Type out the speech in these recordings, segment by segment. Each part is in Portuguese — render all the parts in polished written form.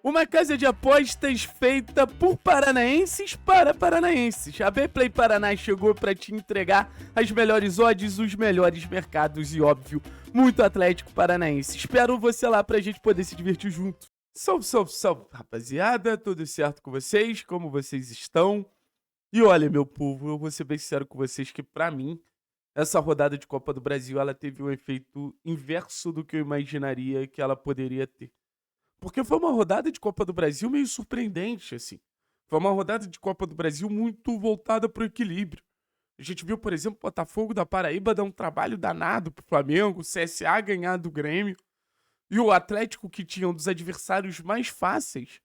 Uma casa de apostas feita por paranaenses para paranaenses. A Bplay Paraná chegou para te entregar as melhores odds, os melhores mercados e, óbvio, muito Atlético Paranaense. Espero você lá pra gente poder se divertir junto. Salve, salve, salve, rapaziada. Tudo certo com vocês? Como vocês estão? E olha, meu povo, eu vou ser bem sincero com vocês que, pra mim, essa rodada de Copa do Brasil, ela teve um efeito inverso do que eu imaginaria que ela poderia ter. Porque foi uma rodada de Copa do Brasil meio surpreendente, assim. Foi uma rodada de Copa do Brasil muito voltada para o equilíbrio. A gente viu, por exemplo, o Botafogo da Paraíba dar um trabalho danado pro Flamengo, o CSA ganhar do Grêmio, e o Atlético, que tinha um dos adversários mais fáceis,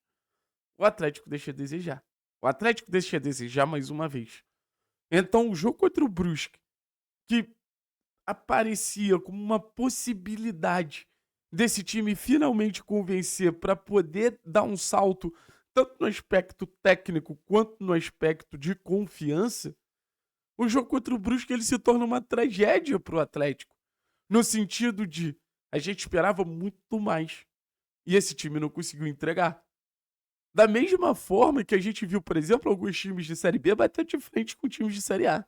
o Atlético deixa a desejar. O Atlético deixa a desejar mais uma vez. Então, o jogo contra o Brusque, que aparecia como uma possibilidade desse time finalmente convencer para poder dar um salto tanto no aspecto técnico quanto no aspecto de confiança, o jogo contra o Brusque ele se torna uma tragédia para o Atlético, no sentido de a gente esperava muito mais e esse time não conseguiu entregar. Da mesma forma que a gente viu, por exemplo, alguns times de Série B bater de frente com times de Série A.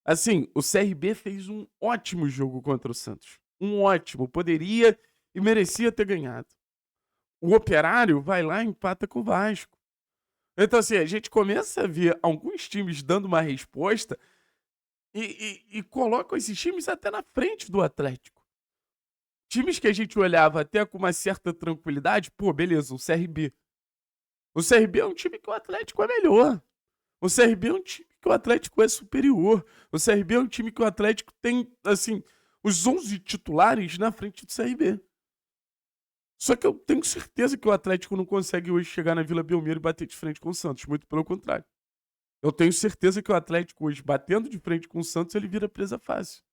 Assim, o CRB fez um ótimo jogo contra o Santos. Um ótimo. Poderia e merecia ter ganhado. O Operário vai lá e empata com o Vasco. Então, assim, a gente começa a ver alguns times dando uma resposta e colocam esses times até na frente do Atlético. Times que a gente olhava até com uma certa tranquilidade, pô, beleza, o CRB. O CRB é um time que o Atlético é melhor. O CRB é um time que o Atlético é superior. O CRB é um time que o Atlético tem, assim, os 11 titulares na frente do CRB. Só que eu tenho certeza que o Atlético não consegue hoje chegar na Vila Belmiro e bater de frente com o Santos. Muito pelo contrário. Eu tenho certeza que o Atlético hoje, batendo de frente com o Santos, ele vira presa fácil.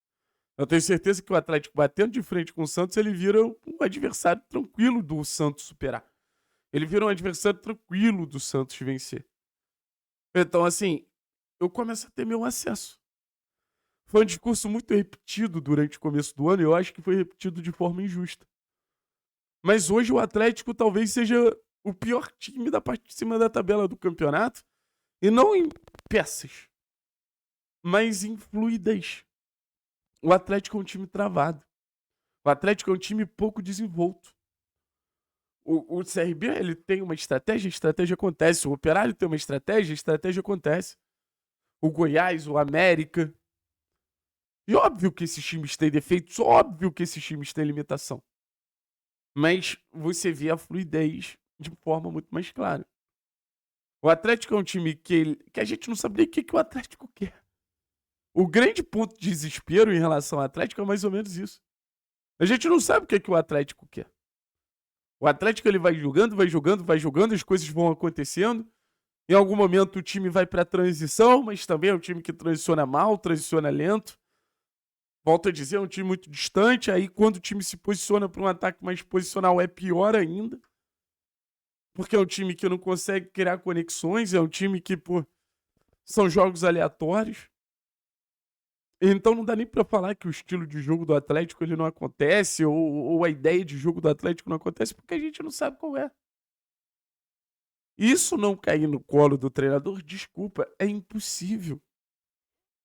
Eu tenho certeza que o Atlético, batendo de frente com o Santos, ele vira um adversário tranquilo do Santos superar. Ele vira um adversário tranquilo do Santos vencer. Então, assim, eu começo a ter meu acesso. Foi um discurso muito repetido durante o começo do ano e eu acho que foi repetido de forma injusta. Mas hoje o Atlético talvez seja o pior time da parte de cima da tabela do campeonato. E não em peças, mas em fluidez. O Atlético é um time travado. O Atlético é um time pouco desenvolto. O CRB ele tem uma estratégia, a estratégia acontece. O Operário tem uma estratégia, a estratégia acontece. O Goiás, o América. E óbvio que esses times têm defeitos, óbvio que esses times têm limitação. Mas você vê a fluidez de forma muito mais clara. O Atlético é um time que a gente não sabe nem o que o Atlético quer. O grande ponto de desespero em relação ao Atlético é mais ou menos isso. A gente não sabe o que o Atlético quer. O Atlético ele vai jogando, vai jogando, vai jogando, as coisas vão acontecendo. Em algum momento o time vai para transição, mas também é um time que transiciona mal, transiciona lento. Volto a dizer, é um time muito distante. Aí quando o time se posiciona para um ataque mais posicional é pior ainda. Porque é um time que não consegue criar conexões, é um time que, pô, são jogos aleatórios. Então não dá nem pra falar que o estilo de jogo do Atlético ele não acontece, ou a ideia de jogo do Atlético não acontece, porque a gente não sabe qual é. Isso não cair no colo do treinador, desculpa, é impossível.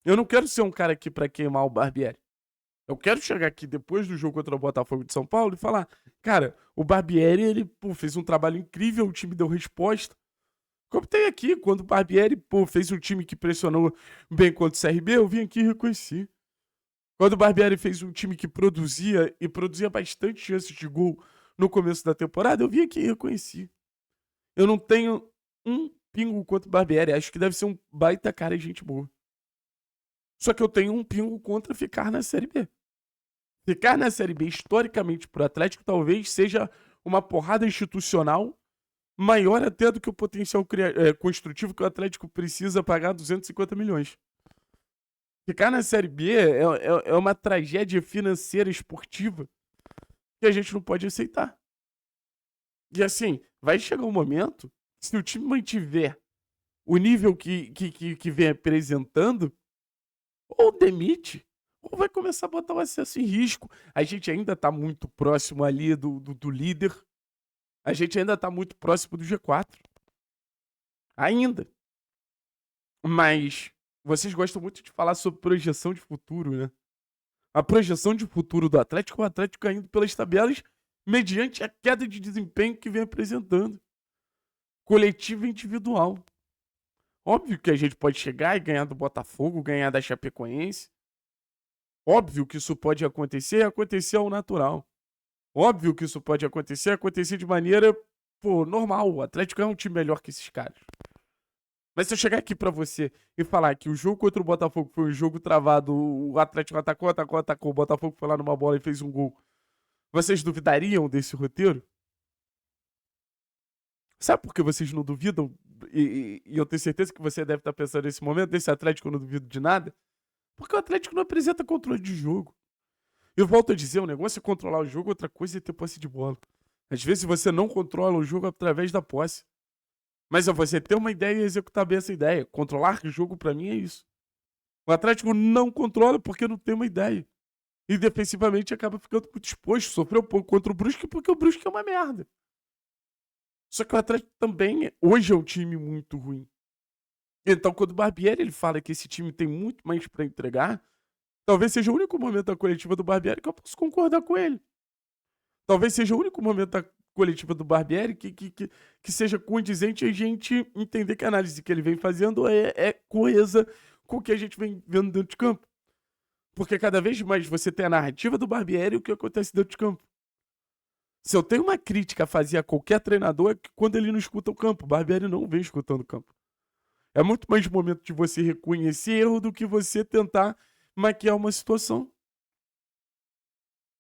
Eu não quero ser um cara aqui pra queimar o Barbieri. Eu quero chegar aqui depois do jogo contra o Botafogo de São Paulo e falar, cara, o Barbieri, ele, pô, fez um trabalho incrível, o time deu resposta. Como tem aqui, quando o Barbieri, pô, fez um time que pressionou bem contra o CRB, eu vim aqui e reconheci. Quando o Barbieri fez um time que produzia e produzia bastante chances de gol no começo da temporada, eu vim aqui e reconheci. Eu não tenho um pingo contra o Barbieri, acho que deve ser um baita cara e gente boa. Só que eu tenho um pingo contra ficar na Série B. Ficar na Série B, historicamente, pro Atlético, talvez seja uma porrada institucional maior até do que o potencial construtivo que o Atlético precisa pagar 250 milhões. Ficar na Série B é uma tragédia financeira esportiva que a gente não pode aceitar. E assim, vai chegar um momento, se o time mantiver o nível que vem apresentando, ou demite, ou vai começar a botar o acesso em risco. A gente ainda tá muito próximo ali do líder. A gente ainda tá muito próximo do G4. Ainda. Mas vocês gostam muito de falar sobre projeção de futuro, né? A projeção de futuro do Atlético é o Atlético caindo pelas tabelas mediante a queda de desempenho que vem apresentando. Coletivo e individual. Óbvio que a gente pode chegar e ganhar do Botafogo, ganhar da Chapecoense. Óbvio que isso pode acontecer e acontecer ao natural. Óbvio que isso pode acontecer de maneira, normal. O Atlético é um time melhor que esses caras. Mas se eu chegar aqui pra você e falar que o jogo contra o Botafogo foi um jogo travado, o Atlético atacou, o Botafogo foi lá numa bola e fez um gol, vocês duvidariam desse roteiro? Sabe por que vocês não duvidam? E eu tenho certeza que você deve estar pensando nesse momento, desse Atlético eu não duvido de nada. Porque o Atlético não apresenta controle de jogo. Eu volto a dizer, o negócio é controlar o jogo, outra coisa é ter posse de bola. Às vezes você não controla o jogo através da posse. Mas é você ter uma ideia e executar bem essa ideia. Controlar o jogo pra mim é isso. O Atlético não controla porque não tem uma ideia. E defensivamente acaba ficando muito exposto. Sofreu um pouco contra o Brusque porque o Brusque é uma merda. Só que o Atlético também, hoje é um time muito ruim. Então, quando o Barbieri ele fala que esse time tem muito mais pra entregar, talvez seja o único momento da coletiva do Barbieri que eu posso concordar com ele. Talvez seja o único momento da coletiva do Barbieri que seja condizente a gente entender que a análise que ele vem fazendo é coesa com o que a gente vem vendo dentro de campo. Porque cada vez mais você tem a narrativa do Barbieri e o que acontece dentro de campo. Se eu tenho uma crítica a fazer a qualquer treinador, é que quando ele não escuta o campo, o Barbieri não vem escutando o campo. É muito mais momento de você reconhecer erro do que você tentar maquiar uma situação.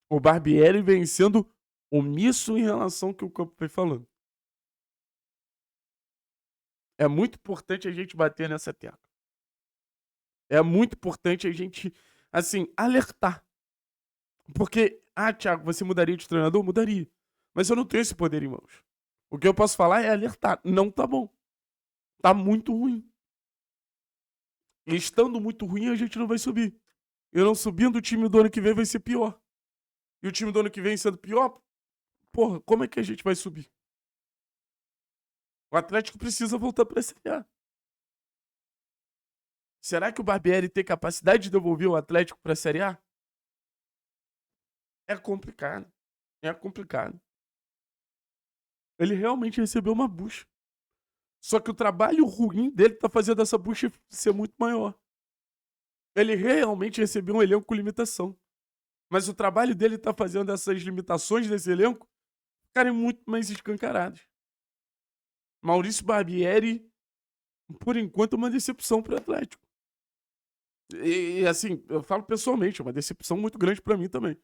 O Barbieri vem sendo omisso em relação ao que o campo vem falando. É muito importante a gente bater nessa tecla. É muito importante a gente, assim, alertar. Porque, Thiago, você mudaria de treinador? Mudaria. Mas eu não tenho esse poder em mãos. O que eu posso falar é alertar. Não tá bom. Tá muito ruim. E estando muito ruim, a gente não vai subir. E não subindo, o time do ano que vem vai ser pior. E o time do ano que vem sendo pior, como é que a gente vai subir? O Atlético precisa voltar pra Série A. Será que o Barbieri tem capacidade de devolver o Atlético pra Série A? É complicado. É complicado. Ele realmente recebeu uma bucha. Só que o trabalho ruim dele tá fazendo essa bucha ser muito maior. Ele realmente recebeu um elenco com limitação. Mas o trabalho dele tá fazendo essas limitações desse elenco ficarem muito mais escancaradas. Maurício Barbieri, por enquanto, é uma decepção pro Atlético. E assim, eu falo pessoalmente, é uma decepção muito grande pra mim também.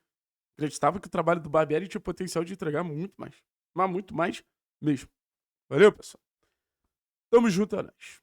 Acreditava que o trabalho do Barbieri tinha potencial de entregar muito mais. Mas muito mais mesmo. Valeu, pessoal. Tamo junto, é nóis.